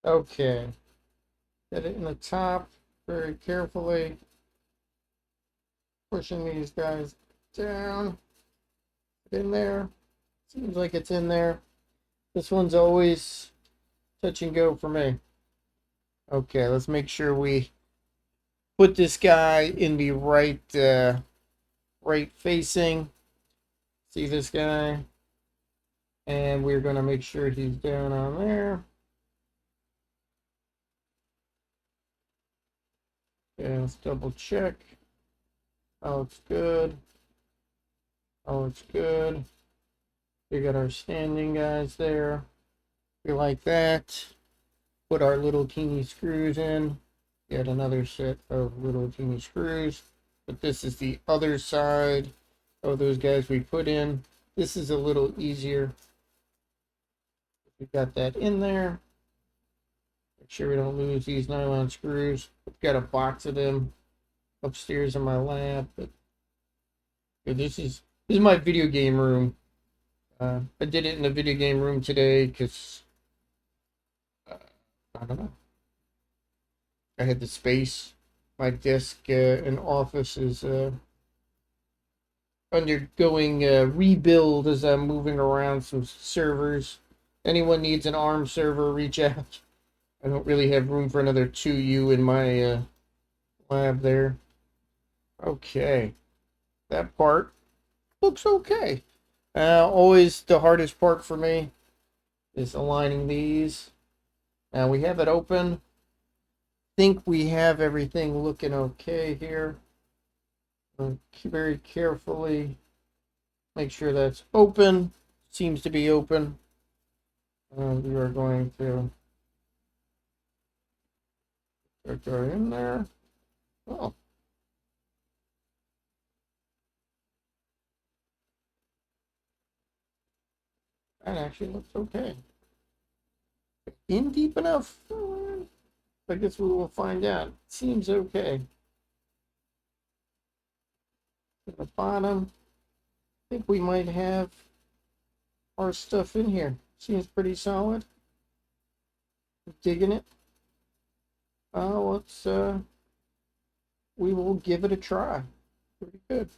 Okay. Get it in the top very carefully. Pushing these guys down. In there. Seems like it's in there. This one's always touch and go for me. Okay, let's make sure we put this guy in the right facing. See this guy? And we're going to make sure he's down on there. Okay, let's double check. Oh, it's good. Oh, it's good. We got our standing guys there. We like that. Put our little teeny screws in. Yet another set of little teeny screws. But this is the other side of those guys we put in. This is a little easier. We got that in there. Make sure we don't lose these nylon screws. I've got a box of them upstairs in my lab. But this is my video game room. I did it in the video game room today because I don't know. I had the space. My desk and office is undergoing a rebuild as I'm moving around some servers. Anyone needs an ARM server, reach out. I don't really have room for another 2U in my lab there. Okay. That part looks okay. Always the hardest part for me is aligning these. Now we have it open. Think we have everything looking okay here. Very carefully make sure that's open. Seems to be open. We are going to put that in there. Oh. That actually looks okay. In deep enough? I guess we will find out. Seems okay. At the bottom, I think we might have our stuff in here. Seems pretty solid. Digging it. Let's we will give it a try. Pretty good.